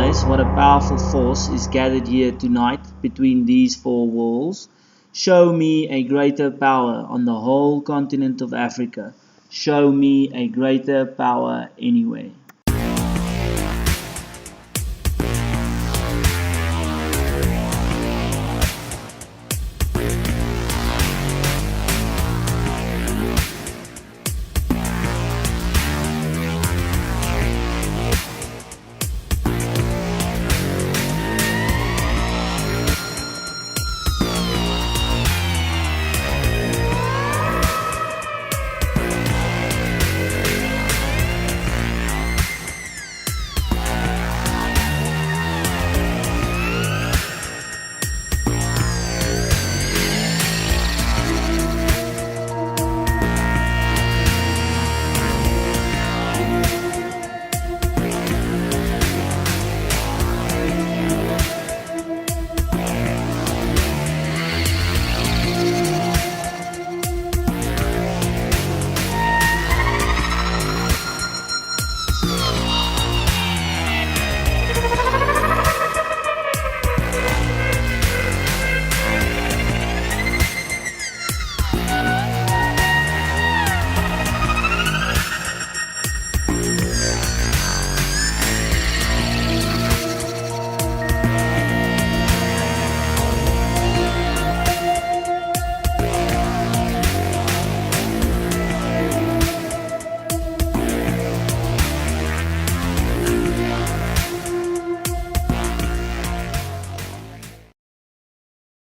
realize what a powerful force is gathered here tonight between these four walls, show me a greater power on the whole continent of Africa. Show me a greater power anywhere.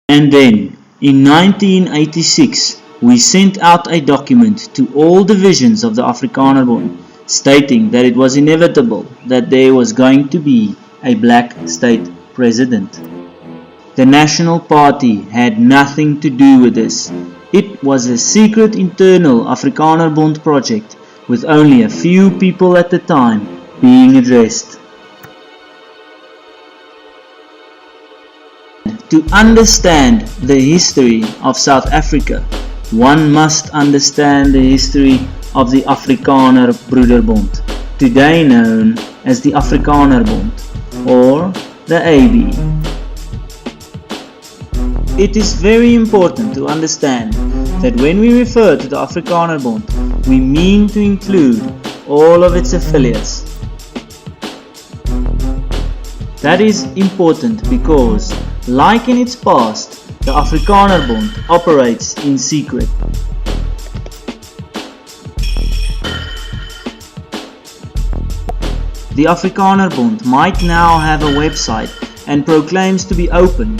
And then, in 1986, we sent out a document to all divisions of the Afrikanerbond stating that it was inevitable that there was going to be a black state president. The National Party had nothing to do with this. It was a secret internal Afrikanerbond project with only a few people at the time being addressed. To understand the history of South Africa, one must understand the history of the Afrikaner Broederbond, today known as the Afrikanerbond or the AB. It is very important to understand that when we refer to the Afrikanerbond, we mean to include all of its affiliates. That is important because, like in its past, the Afrikanerbond operates in secret. The Afrikanerbond might now have a website and proclaims to be open,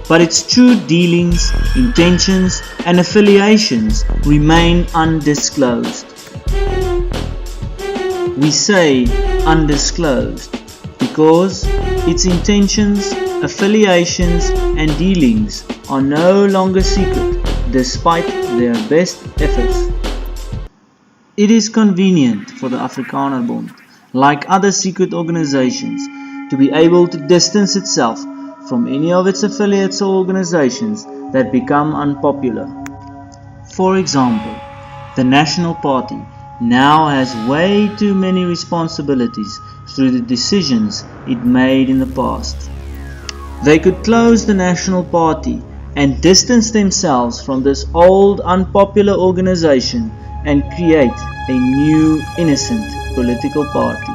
but its true dealings, intentions and affiliations remain undisclosed. We say undisclosed because its intentions, affiliations and dealings are no longer secret despite their best efforts. It is convenient for the Afrikanerbond, like other secret organizations, to be able to distance itself from any of its affiliates or organizations that become unpopular. For example, the National Party now has way too many responsibilities through the decisions it made in the past. They could close the National Party and distance themselves from this old unpopular organization and create a new innocent political party.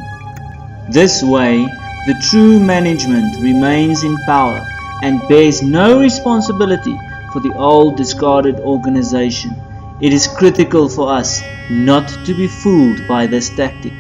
This way, the true management remains in power and bears no responsibility for the old discarded organization. It is critical for us not to be fooled by this tactic.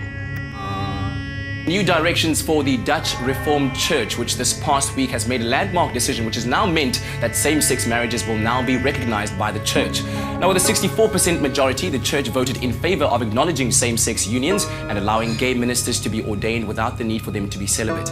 New directions for the Dutch Reformed Church, which this past week has made a landmark decision which has now meant that same-sex marriages will now be recognized by the church. Now, with a 64% majority, the church voted in favor of acknowledging same-sex unions and allowing gay ministers to be ordained without the need for them to be celibate.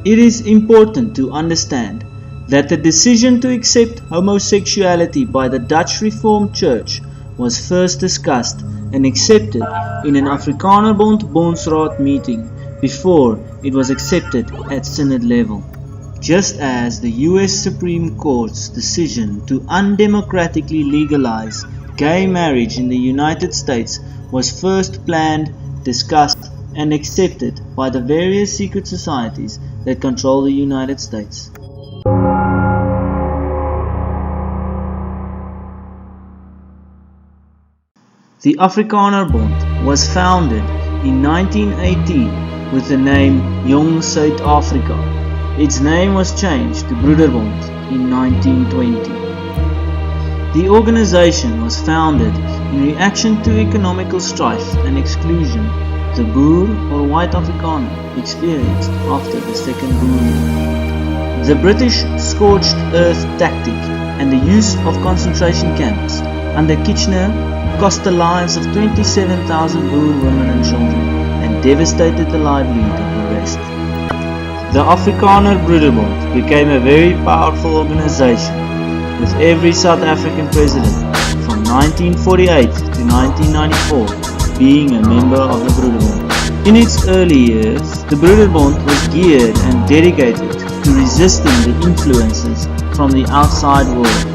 It is important to understand that the decision to accept homosexuality by the Dutch Reformed Church was first discussed and accepted in an Afrikanerbond Bondsraad meeting before it was accepted at synod level. Just as the US Supreme Court's decision to undemocratically legalize gay marriage in the United States was first planned, discussed and accepted by the various secret societies that control the United States. The Afrikanerbond was founded in 1918 with the name Jong Suid-Afrika. Its name was changed to Broederbond in 1920. The organization was founded in reaction to economical strife and exclusion the Boer or white Afrikaner experienced after the Second Boer War. The British scorched earth tactic and the use of concentration camps under Kitchener cost the lives of 27,000 Boer women and children and devastated the livelihood of the rest. The Afrikaner Broederbond became a very powerful organization, with every South African president from 1948 to 1994 being a member of the Broederbond. In its early years, the Broederbond was geared and dedicated to resisting the influences from the outside world.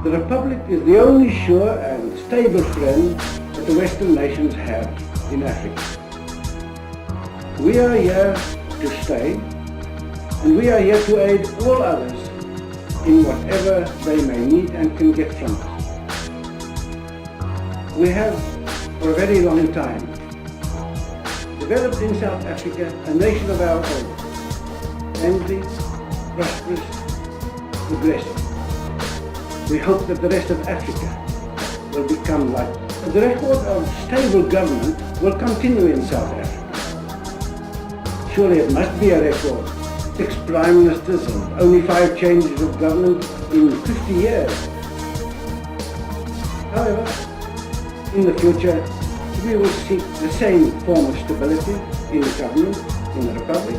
The Republic is the only sure and stable friend that the Western nations have in Africa. We are here to stay, and we are here to aid all others in whatever they may need and can get from us. We have, for a very long time, developed in South Africa a nation of our own, friendly, prosperous, progressive. We hope that the rest of Africa will become like us. The record of stable government will continue in South Africa. Surely it must be a record. 6 prime ministers and only 5 changes of government in 50 years. However, in the future, we will seek the same form of stability in government, in the Republic,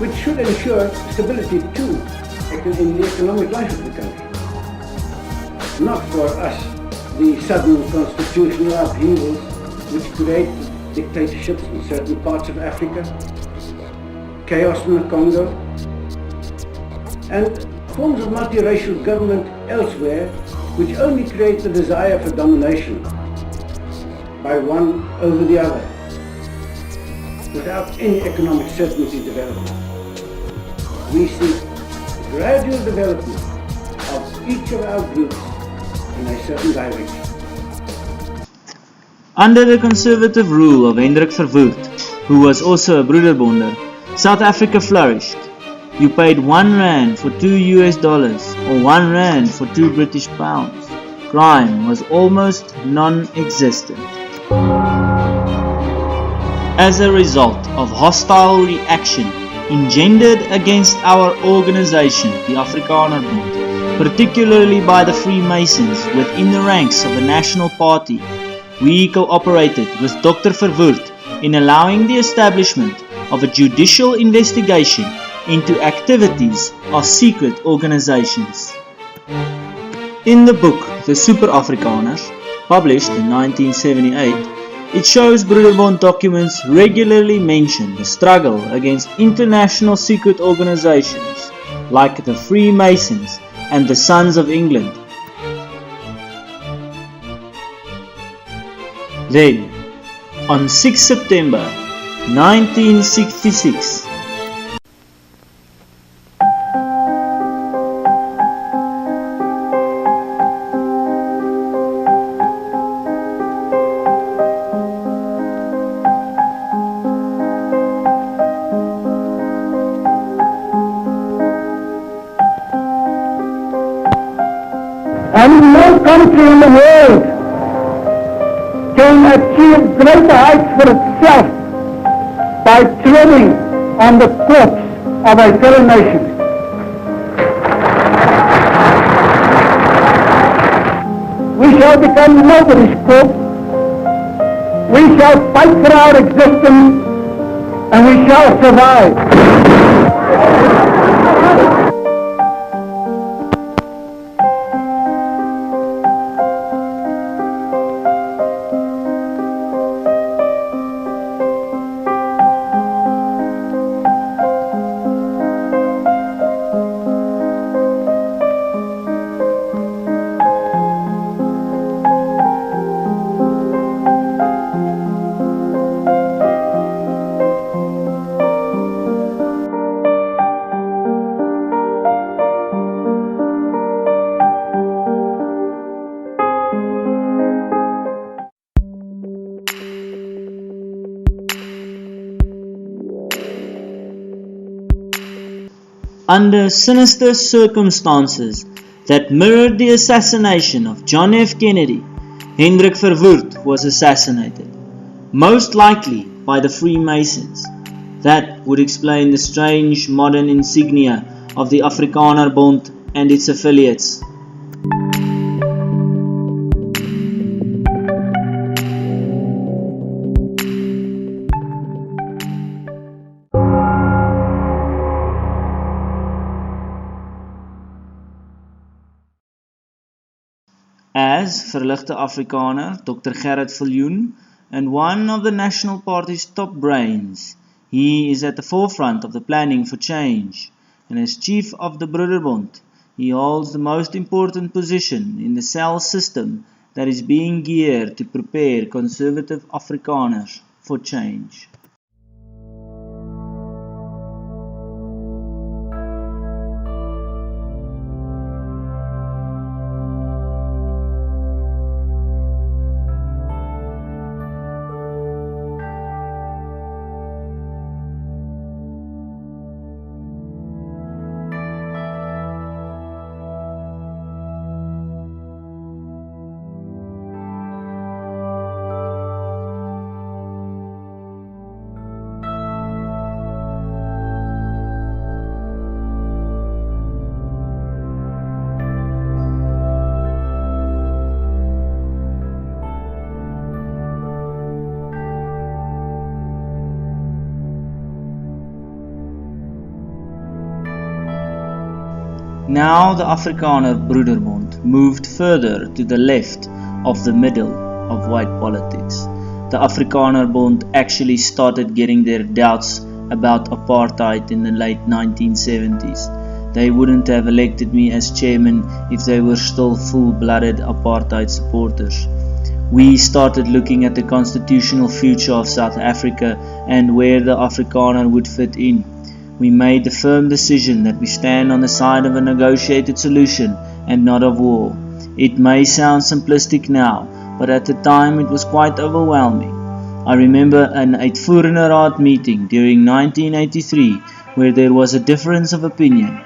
which should ensure stability too in the economic life of the country. Not for us, the sudden constitutional upheavals which create dictatorships in certain parts of Africa, chaos in the Congo, and forms of multiracial government elsewhere which only create the desire for domination by one over the other, without any economic certainty development. We seek gradual development of each of our groups in a certain direction. Under the conservative rule of Hendrik Verwoerd, who was also a Broederbonder, South Africa flourished. You paid 1 rand for $2 or 1 rand for 2 British pounds. Crime was almost non-existent. As a result of hostile reaction engendered against our organization, the Afrikanerbond, particularly by the Freemasons within the ranks of the National Party, we cooperated with Dr. Verwoerd in allowing the establishment of a judicial investigation into activities of secret organizations. In the book The Super Afrikaners, published in 1978, it shows Broederbond documents regularly mention the struggle against international secret organizations like the Freemasons and the Sons of England. Then, on 6 September 1966, And no country in the world can achieve greater heights for itself by treading on the corpse of a fellow nation. We shall become nobody's corpse. We shall fight for our existence, and we shall survive. under sinister circumstances that mirrored the assassination of John F. Kennedy, Hendrik Verwoerd was assassinated, most likely by the Freemasons. That would explain the strange modern insignia of the Afrikaner Bond and its affiliates. As verligte Afrikaner, Dr. Gerrit Viljoen, and one of the National Party's top brains, he is at the forefront of the planning for change, and as chief of the Broederbond, he holds the most important position in the cell system that is being geared to prepare conservative Afrikaners for change. Now the Afrikaner Broederbond moved further to the left of the middle of white politics. The Afrikaner Bond actually started getting their doubts about apartheid in the late 1970s. They wouldn't have elected me as chairman if they were still full-blooded apartheid supporters. We started looking at the constitutional future of South Africa and where the Afrikaner would fit in. We made the firm decision that we stand on the side of a negotiated solution and not of war. It may sound simplistic now, but at the time it was quite overwhelming. I remember an Uitvoerende Raad meeting during 1983 where there was a difference of opinion.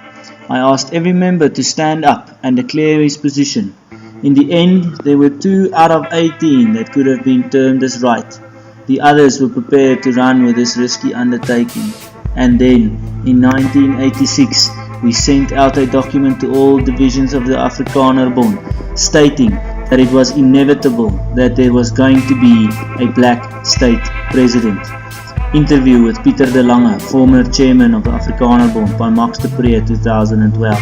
I asked every member to stand up and declare his position. In the end, there were 2 out of 18 that could have been termed as right. The others were prepared to run with this risky undertaking. And then, in 1986, we sent out a document to all divisions of the Afrikaner Bond, stating that it was inevitable that there was going to be a black state president. Interview with Pieter de Lange, former chairman of the Afrikaner Bond, by Max de Pre, 2012.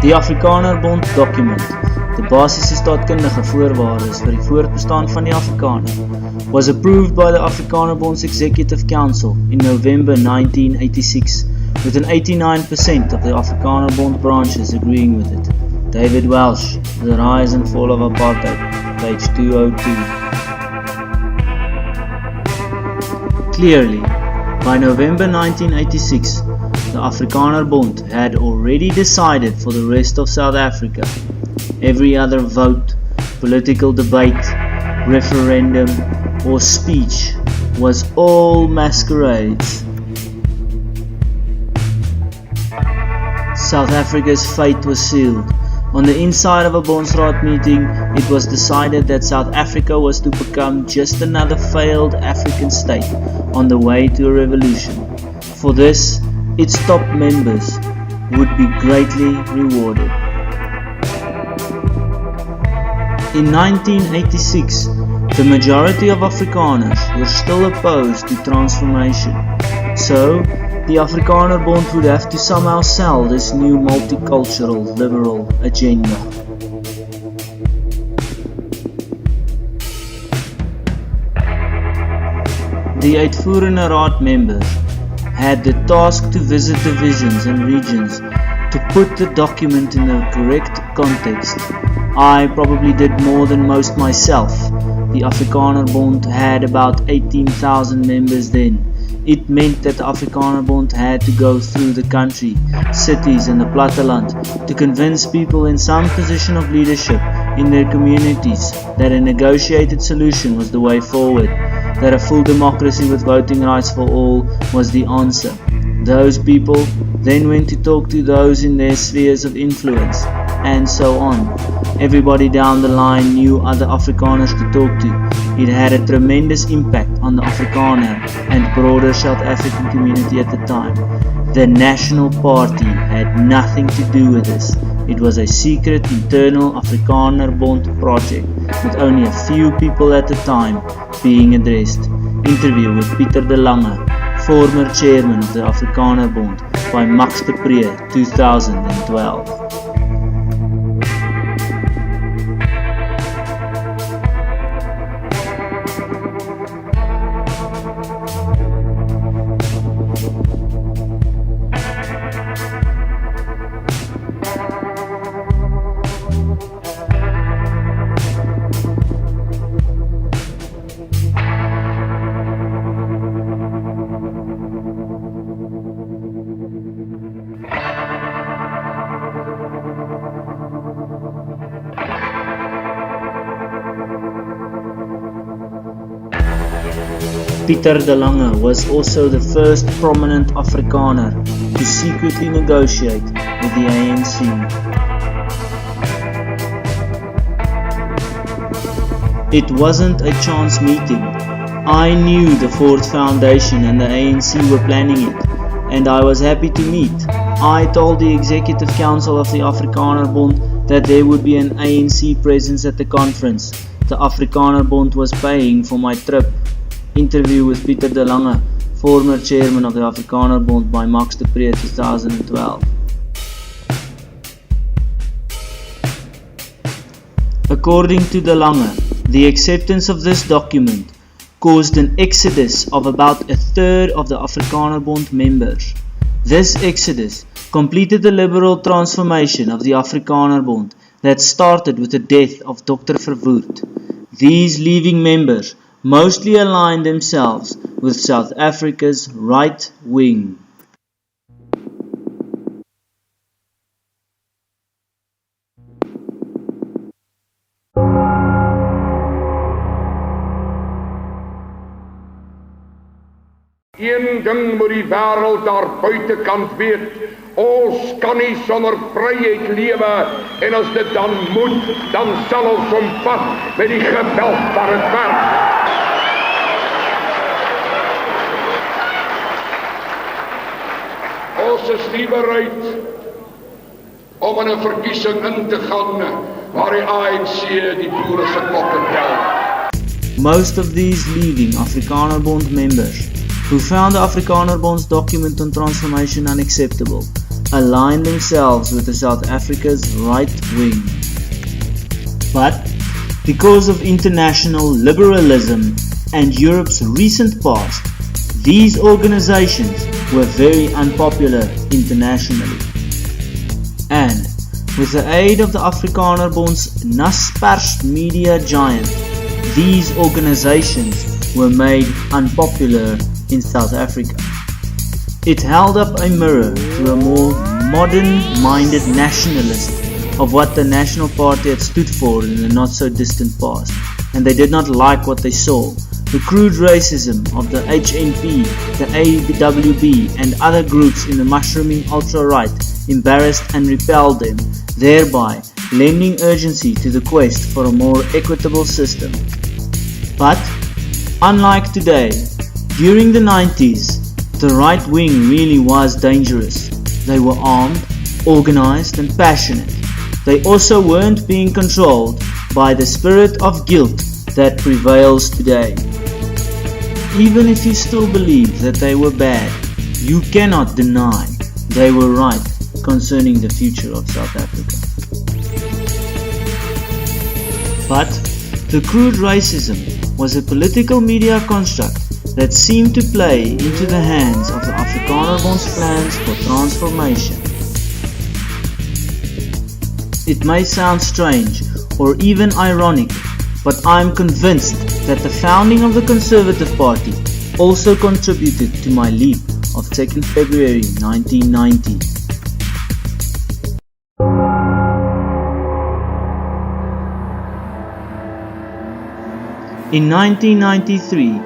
Die Afrikaner Bond document, the basiese staatkundige voorwaardes vir die voortbestaan van die Afrikaner, was approved by the Afrikaner Bond's Executive Council in November 1986, with an 89% of the Afrikaner Bond branches agreeing with it. David Welsh, The Rise and Fall of Apartheid, page 202. Clearly, by November 1986, the Afrikaner Bond had already decided for the rest of South Africa. Every other vote, political debate, referendum, or speech was all masquerades. South Africa's fate was sealed. On the inside of a Bondsraad meeting, it was decided that South Africa was to become just another failed African state on the way to a revolution. For this, its top members would be greatly rewarded. In 1986, the majority of Afrikaners were still opposed to transformation, so the Afrikaner Bond would have to somehow sell this new multicultural liberal agenda. The Uitvoerende Raad members had the task to visit divisions and regions to put the document in the correct context. I probably did more than most myself. The Afrikaner Bond had about 18,000 members then. It it meant that the Afrikanerbond had to go through the country, cities and the platteland to convince people in some position of leadership in their communities that a negotiated solution was the way forward, that a full democracy with voting rights for all was the answer. Those people then went to talk to those in their spheres of influence, and so on. Everybody down the line knew other Afrikaners to talk to. It had a tremendous impact on the Afrikaner and broader South African community at the time. The National Party had nothing to do with this. It was a secret internal Afrikanerbond project with only a few people at the time being addressed. Interview with Pieter de Lange, former chairman of the Afrikanerbond, by Max de Pre, 2012. Pieter de Lange was also the first prominent Afrikaner to secretly negotiate with the ANC. It wasn't a chance meeting. I knew the Ford Foundation and the ANC were planning it, and I was happy to meet. I told the Executive Council of the Afrikanerbond that there would be an ANC presence at the conference. The Afrikanerbond was paying for my trip. Interview with Pieter de Lange, former chairman of the Afrikanerbond, by Max de Pre, 2012. According to de Lange, the acceptance of this document caused an exodus of about a third of the Afrikanerbond members. This exodus completed the liberal transformation of the Afrikanerbond that started with the death of Dr. Verwoerd. These leaving members mostly aligned themselves with South Africa's right wing. Een ding moet die wêreld daar buitekant weet. Ons kan nie sonder vryheid lewe, en as dit dan moet, dan sal ons hom vat met die geweld van het werk. Ons is nie bereid om in 'n verkiesing in te gaan waar die ANC die boere se klokke tel. Most of these leaving Afrikanerbond members, who found the Afrikanerbond's document on transformation unacceptable, aligned themselves with the South Africa's right wing. But because of international liberalism and Europe's recent past, these organizations were very unpopular internationally. And with the aid of the Afrikanerbond's Naspers media giant, these organizations were made unpopular in South Africa. It held up a mirror to a more modern-minded nationalist of what the National Party had stood for in the not-so-distant past, and they did not like what they saw. The crude racism of the HNP, the AWB and other groups in the mushrooming ultra-right embarrassed and repelled them, thereby lending urgency to the quest for a more equitable system. But, unlike today, during the 90s, the right wing really was dangerous. They were armed, organized and passionate. They also weren't being controlled by the spirit of guilt that prevails today. Even if you still believe that they were bad, you cannot deny they were right concerning the future of South Africa. But the crude racism was a political media construct that seemed to play into the hands of the Afrikanerbond's plans for transformation. It may sound strange or even ironic, but I'm convinced that the founding of the Conservative Party also contributed to my leap of 2nd February 1990. In 1993,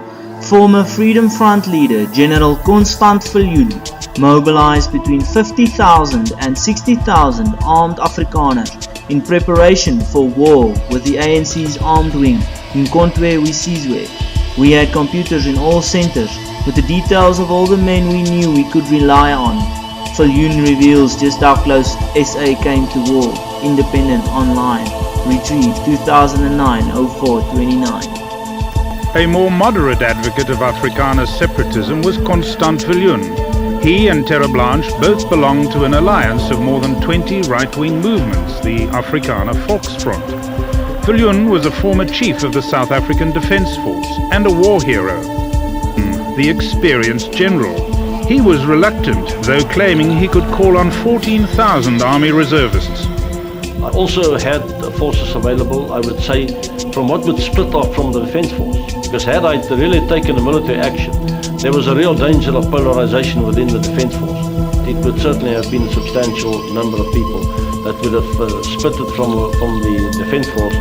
former Freedom Front leader General Constant Viljoen mobilized between 50,000 and 60,000 armed Afrikaners in preparation for war with the ANC's armed wing in Contemplate. We had computers in all centers with the details of all the men we knew we could rely on. Viljoen reveals just how close SA came to war. Independent Online. Retrieve 2009-04-29. A more moderate advocate of Afrikaner separatism was Constant Viljoen. He and Terre Blanche both belonged to an alliance of more than 20 right-wing movements, the Afrikaner Volksfront. Viljoen was a former chief of the South African Defence Force and a war hero. The experienced general. He was reluctant, though claiming he could call on 14,000 army reservists. I also had forces available, I would say, from what would split off from the Defence Force. Because had I really taken a military action, there was a real danger of polarization within the Defence Force. It would certainly have been a substantial number of people that would have splitted from the Defence Force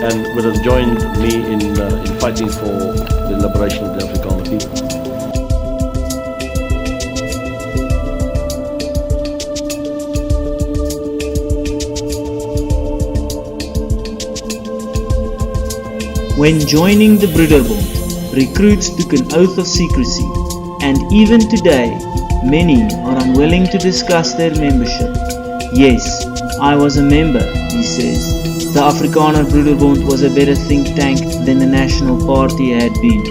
and would have joined me in fighting for the liberation of the Afrikaner people. When joining the Broederbond, recruits took an oath of secrecy, and even today, many are unwilling to discuss their membership. Yes, I was a member, he says. The Afrikaner Broederbond was a better think tank than the National Party had been.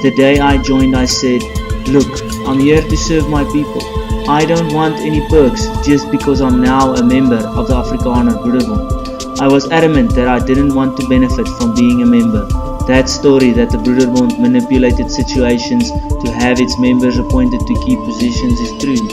The day I joined, I said, "Look, I'm here to serve my people. I don't want any perks just because I'm now a member of the Afrikaner Broederbond." I was adamant that I didn't want to benefit from being a member. That story that the Broederbond manipulated situations to have its members appointed to key positions is true.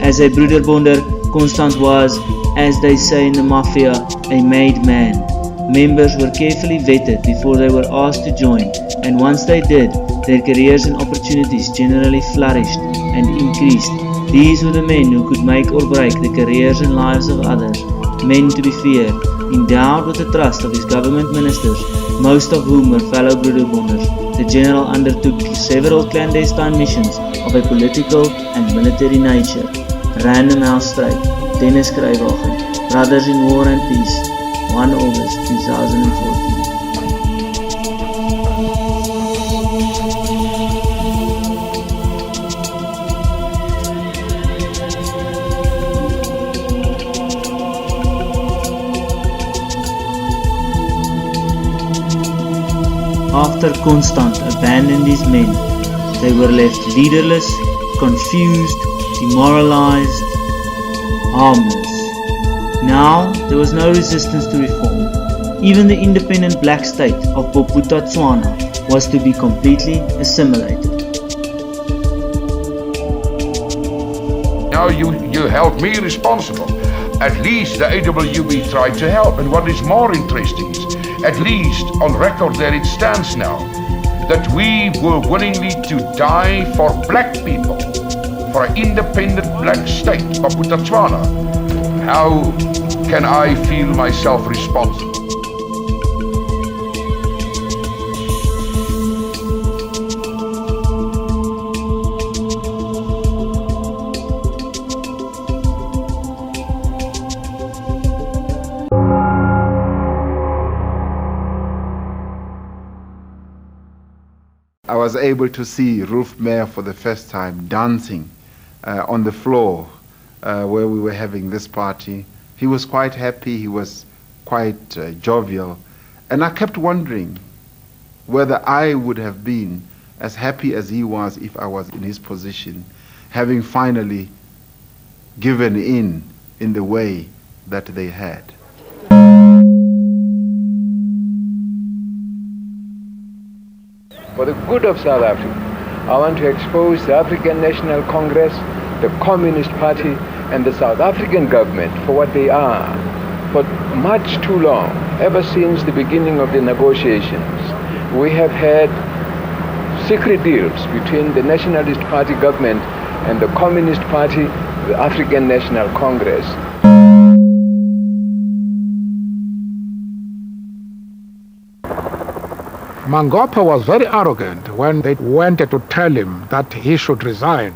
As a Broederbonder, Constant was, as they say in the mafia, a made man. Members were carefully vetted before they were asked to join, and once they did, their careers and opportunities generally flourished and increased. These were the men who could make or break the careers and lives of others, men to be feared, endowed with the trust of his government ministers, most of whom were fellow Broederbonders. The general undertook several clandestine missions of a political and military nature. Random House Strike, Dennis Kruiwagen, Brothers in War and Peace, 1 August 2014. After Constant abandoned his men, they were left leaderless, confused, demoralized, harmless. Now there was no resistance to reform. Even the independent black state of Bophuthatswana was to be completely assimilated. Now you held me responsible. At least the AWB tried to help, and what is more interesting is, at least on record there it stands now, that we were willingly to die for black people, for an independent black state, Bophuthatswana. How can I feel myself responsible? I was able to see Ruth Meyer for the first time dancing on the floor where we were having this party. He was quite happy, he was quite jovial, and I kept wondering whether I would have been as happy as he was if I was in his position, having finally given in the way that they had. For the good of South Africa, I want to expose the African National Congress, the Communist Party, and the South African government for what they are. For much too long, ever since the beginning of the negotiations, we have had secret deals between the Nationalist Party government and the Communist Party, the African National Congress. Mangopa was very arrogant when they went to tell him that he should resign,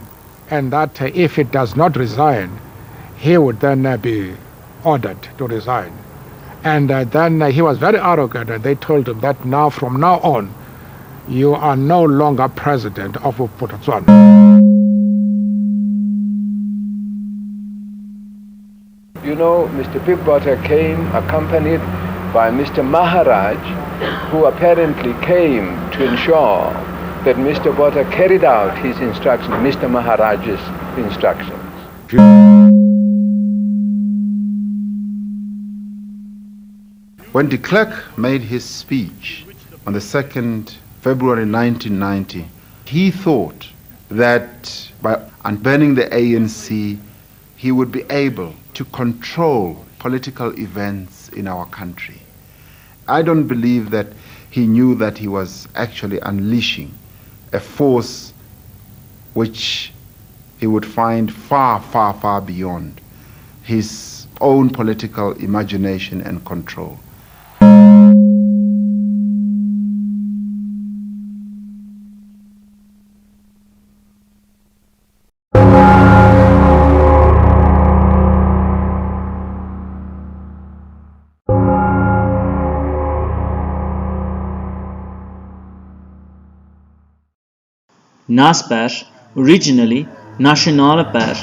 and that if he does not resign, he would then be ordered to resign. And then he was very arrogant, and they told him that now, from now on, you are no longer president of Botswana. You know, Mr. Pigbota came accompanied by Mr. Maharaj, who apparently came to ensure that Mr. Botha carried out his instructions, Mr. Maharaj's instructions. When de Klerk made his speech on the 2nd February 1990, he thought that by unbanning the ANC, he would be able to control political events in our country. I don't believe that he knew that he was actually unleashing a force which he would find far, far, far beyond his own political imagination and control. Naspers, originally Nationale Pers,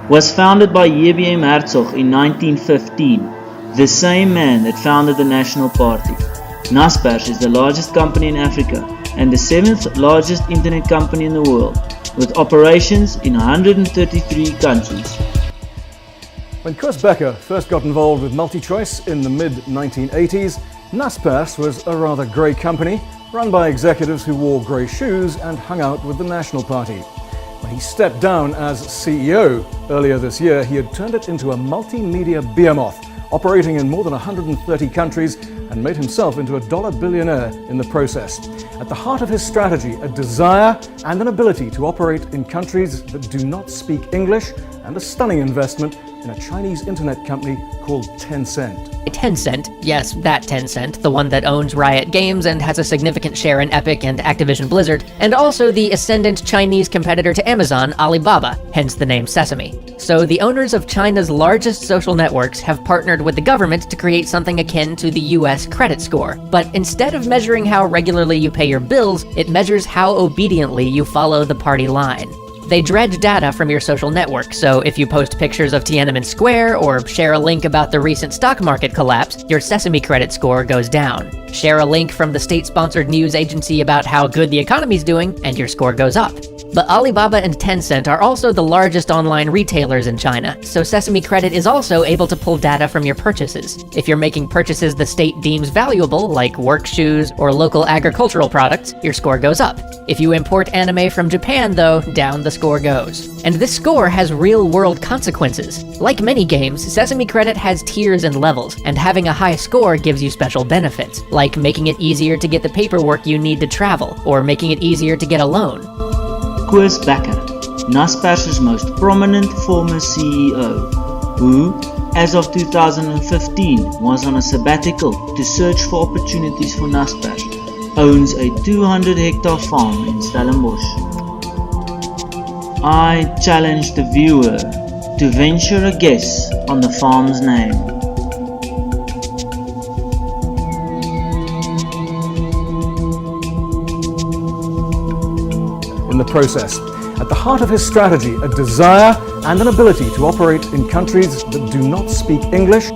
was founded by J.B.M. Hertzog in 1915, the same man that founded the National Party. Naspers is the largest company in Africa and the 7th largest internet company in the world, with operations in 133 countries. When Koos Becker first got involved with MultiChoice in the mid-1980s, Naspers was a rather grey company run by executives who wore grey shoes and hung out with the National Party. When he stepped down as CEO earlier this year, he had turned it into a multimedia behemoth, operating in more than 130 countries, and made himself into a dollar billionaire in the process. At the heart of his strategy, a desire and an ability to operate in countries that do not speak English, and a stunning investment in a Chinese internet company called Tencent. Tencent, yes, that Tencent, the one that owns Riot Games and has a significant share in Epic and Activision Blizzard, and also the ascendant Chinese competitor to Amazon, Alibaba, hence the name Sesame. So the owners of China's largest social networks have partnered with the government to create something akin to the US credit score. But instead of measuring how regularly you pay your bills, it measures how obediently you follow the party line. They dredge data from your social network, so if you post pictures of Tiananmen Square or share a link about the recent stock market collapse, your Sesame credit score goes down. Share a link from the state-sponsored news agency about how good the economy's doing, and your score goes up. But Alibaba and Tencent are also the largest online retailers in China, so Sesame Credit is also able to pull data from your purchases. If you're making purchases the state deems valuable, like work shoes or local agricultural products, your score goes up. If you import anime from Japan, though, down the score goes. And this score has real-world consequences. Like many games, Sesame Credit has tiers and levels, and having a high score gives you special benefits, like making it easier to get the paperwork you need to travel, or making it easier to get a loan. Koos Becker, Naspers' most prominent former CEO, who, as of 2015, was on a sabbatical to search for opportunities for Naspers, owns a 200-hectare farm in Stellenbosch. I challenge the viewer to venture a guess on the farm's name. In the process, at the heart of his strategy, a desire and an ability to operate in countries that do not speak English.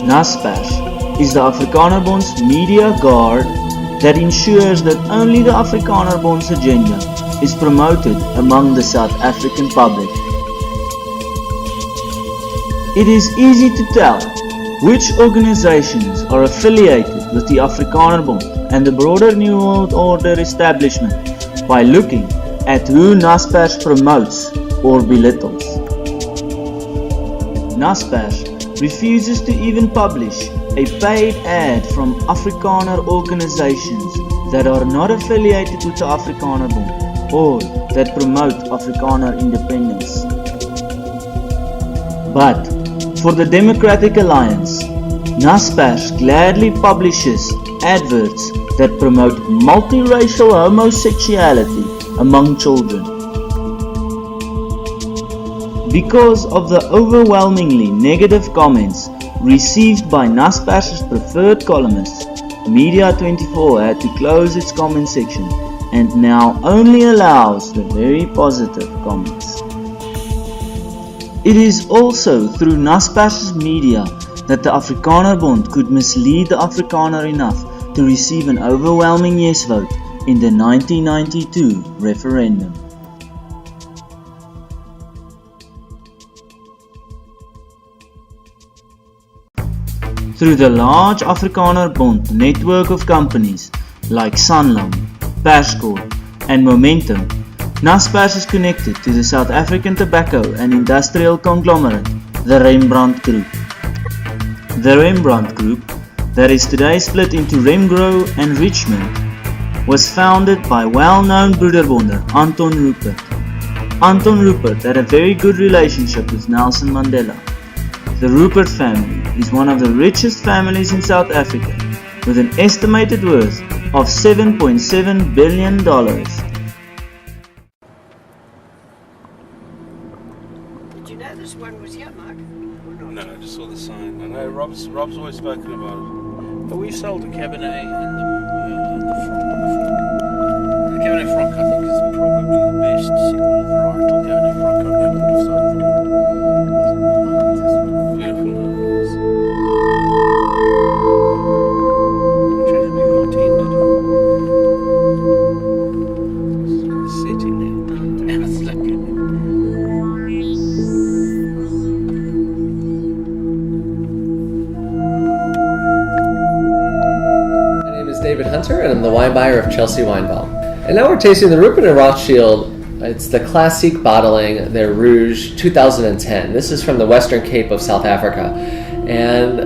Naspers is the Afrikanerbond's media guard that ensures that only the Afrikanerbond's agenda is promoted among the South African public. It is easy to tell which organizations are affiliated with the Afrikanerbond and the broader New World Order establishment by looking at who Naspers promotes or belittles. Naspers refuses to even publish a paid ad from Afrikaner organizations that are not affiliated with the Afrikanerbond or that promote Afrikaner independence. But for the Democratic Alliance, Naspers gladly publishes adverts that promote multiracial homosexuality among children. Because of the overwhelmingly negative comments received by Naspers' preferred columnists, Media24 had to close its comment section and now only allows the very positive comments. It is also through Naspers' media that the Afrikanerbond could mislead the Afrikaner enough to receive an overwhelming yes vote in the 1992 referendum. Through the large Afrikanerbond network of companies like Sanlam, Perscorp and Momentum, Naspers is connected to the South African tobacco and industrial conglomerate, the Rembrandt Group. The Rembrandt Group, that is today split into Remgro and Richmond, was founded by well-known Broederbonder Anton Rupert. Anton Rupert had a very good relationship with Nelson Mandela. The Rupert family is one of the richest families in South Africa, with an estimated worth of $7.7 billion. Did you know this one was here, Mark? No, I just saw the sign. I know Rob's always spoken about it. But we sold the Cabernet and the Franc. The Cabernet Franc, I think, is probably the best single varietal Cabernet Franc I've ever sold. Beautiful. Trying to be well-tended. It's sitting there. Now it's looking. David Hunter, and I'm the wine buyer of Chelsea Weinball. And now we're tasting the Rupert and Rothschild. It's the Classique bottling, their Rouge 2010. This is from the Western Cape of South Africa. And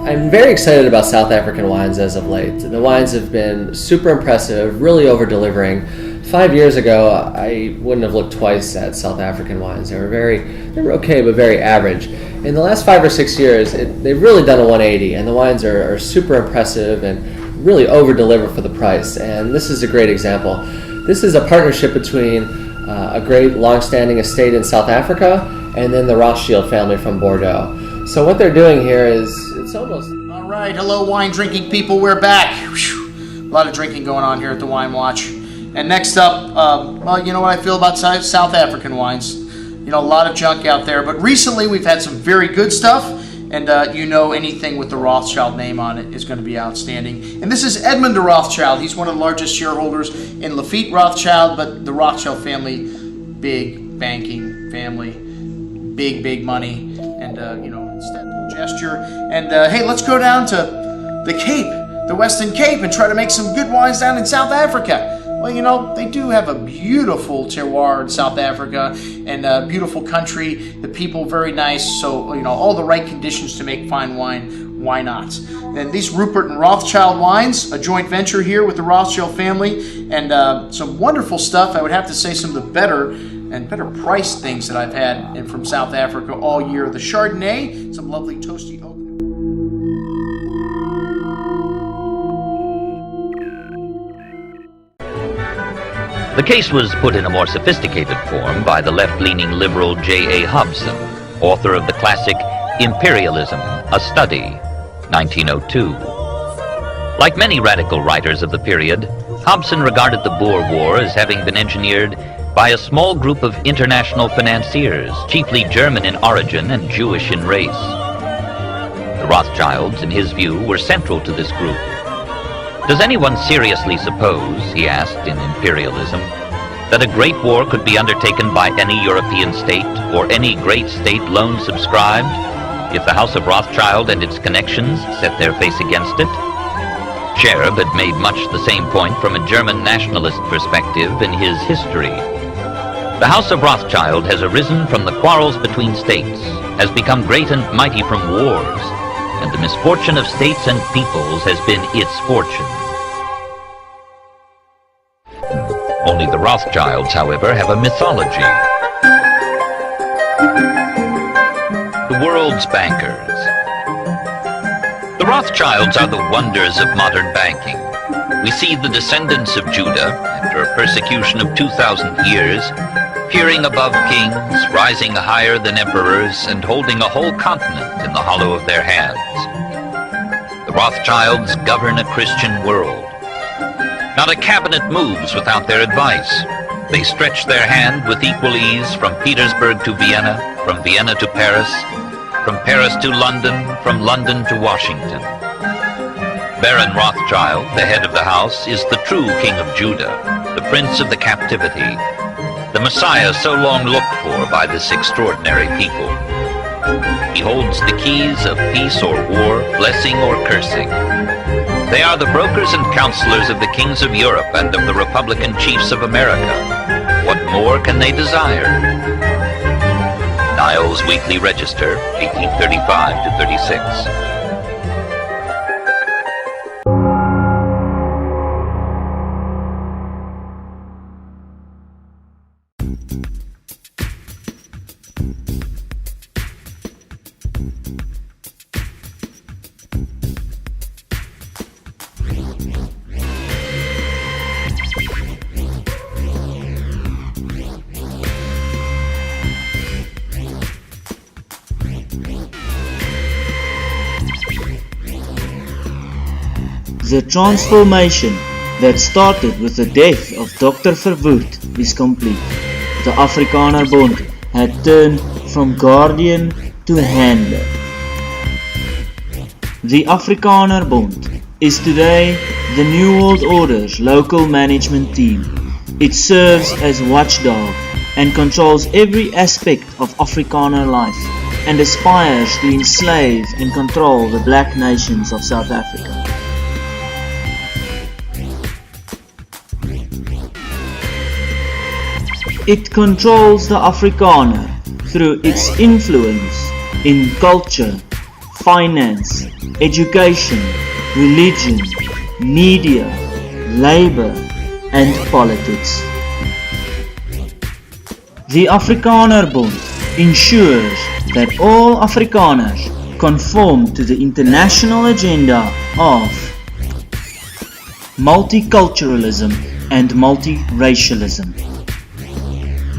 I'm very excited about South African wines as of late. The wines have been super impressive, really over-delivering. 5 years ago, I wouldn't have looked twice at South African wines. They were okay, but very average. In the last 5 or 6 years, they've really done a 180, and the wines are super impressive and really over-deliver for the price, and this is a great example. This is a partnership between a great long-standing estate in South Africa and then the Rothschild family from Bordeaux. So what they're doing here is, it's almost... All right, hello wine-drinking people, we're back. Whew. A lot of drinking going on here at the Wine Watch. And next up, well, you know what I feel about South African wines. You know, a lot of junk out there, but recently we've had some very good stuff. And you know, anything with the Rothschild name on it is going to be outstanding. And this is Edmund de Rothschild. He's one of the largest shareholders in Lafitte Rothschild, but the Rothschild family, big banking family, big money, and you know, instead gesture. And hey, let's go down to the Cape, the Western Cape, and try to make some good wines down in South Africa. Well, you know, they do have a beautiful terroir in South Africa and a beautiful country. The people very nice, so, you know, all the right conditions to make fine wine. Why not? And these Rupert and Rothschild wines, a joint venture here with the Rothschild family, and some wonderful stuff. I would have to say some of the better priced things that I've had from South Africa all year. The Chardonnay, some lovely toasty oak. The case was put in a more sophisticated form by the left-leaning liberal J.A. Hobson, author of the classic Imperialism, A Study, 1902. Like many radical writers of the period, Hobson regarded the Boer War as having been engineered by a small group of international financiers, chiefly German in origin and Jewish in race. The Rothschilds, in his view, were central to this group. Does anyone seriously suppose, he asked in Imperialism, that a great war could be undertaken by any European state or any great state loan subscribed? if the House of Rothschild and its connections set their face against it. Cherub had made much the same point from a German nationalist perspective in his History. The House of Rothschild has arisen from the quarrels between states, has become great and mighty from wars, and the misfortune of states and peoples has been its fortune. Only the Rothschilds, however, have a mythology. The world's bankers. The Rothschilds are the wonders of modern banking. We see the descendants of Judah, after a persecution of 2,000 years, peering above kings, rising higher than emperors, and holding a whole continent in the hollow of their hands. The Rothschilds govern a Christian world. Not a cabinet moves without their advice. They stretch their hand with equal ease from Petersburg to Vienna, from Vienna to Paris, from Paris to London, from London to Washington. Baron Rothschild, the head of the house, is the true king of Judah, the prince of the captivity, the Messiah so long looked for by this extraordinary people. He holds the keys of peace or war, blessing or cursing. They are the brokers and counselors of the kings of Europe and of the Republican chiefs of America. What more can they desire? Niles Weekly Register, 1835 to 36. The transformation that started with the death of Dr. Verwoerd is complete. The Afrikaner Bond had turned from guardian to handler. The Afrikaner Bond is today the New World Order's local management team. It serves as watchdog and controls every aspect of Afrikaner life and aspires to enslave and control the black nations of South Africa. It controls the Afrikaner through its influence in culture, finance, education, religion, media, labor, and politics. The Afrikaner Bond ensures that all Afrikaners conform to the international agenda of multiculturalism and multiracialism,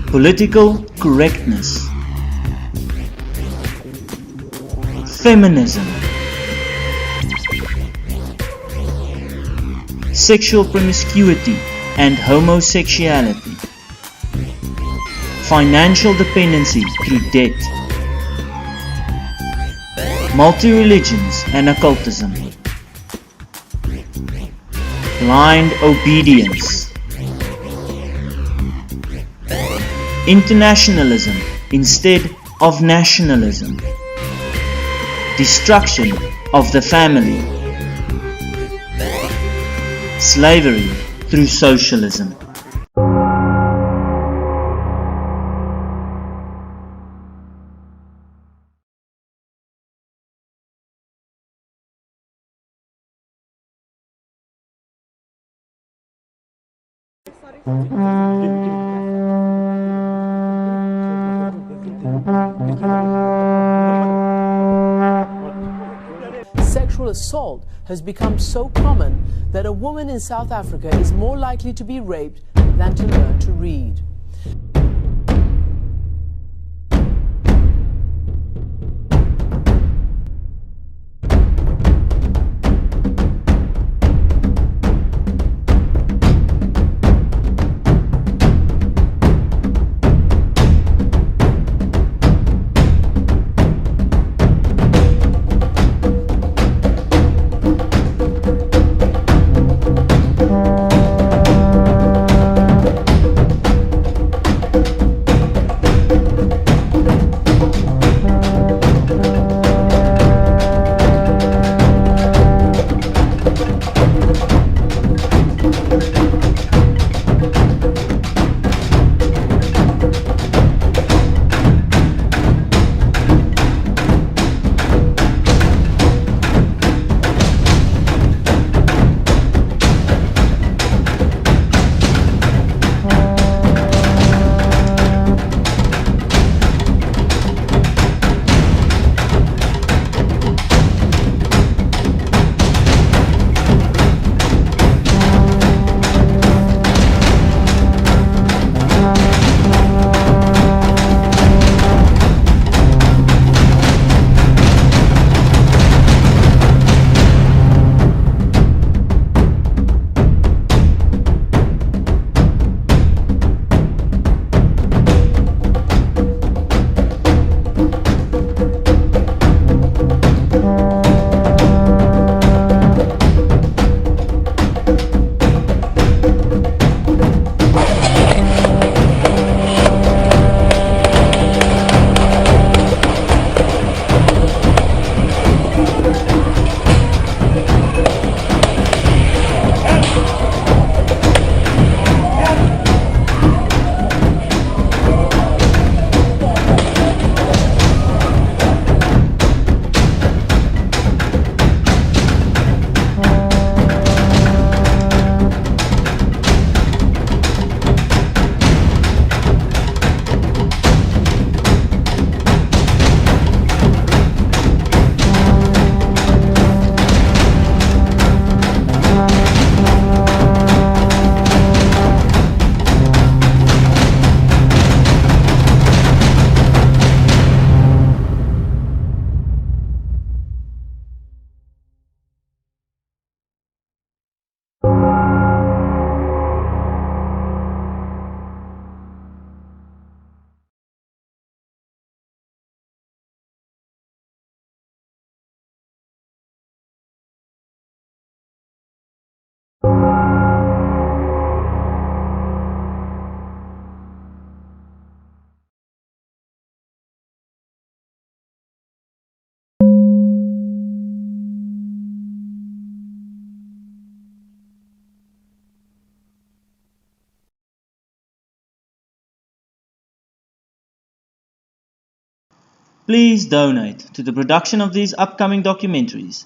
political correctness, feminism, sexual promiscuity and homosexuality, financial dependency through debt, multi-religions and occultism, blind obedience, internationalism instead of nationalism, destruction of the family, slavery through socialism. Sexual assault has become so common that a woman in South Africa is more likely to be raped than to learn to read. Please donate to the production of these upcoming documentaries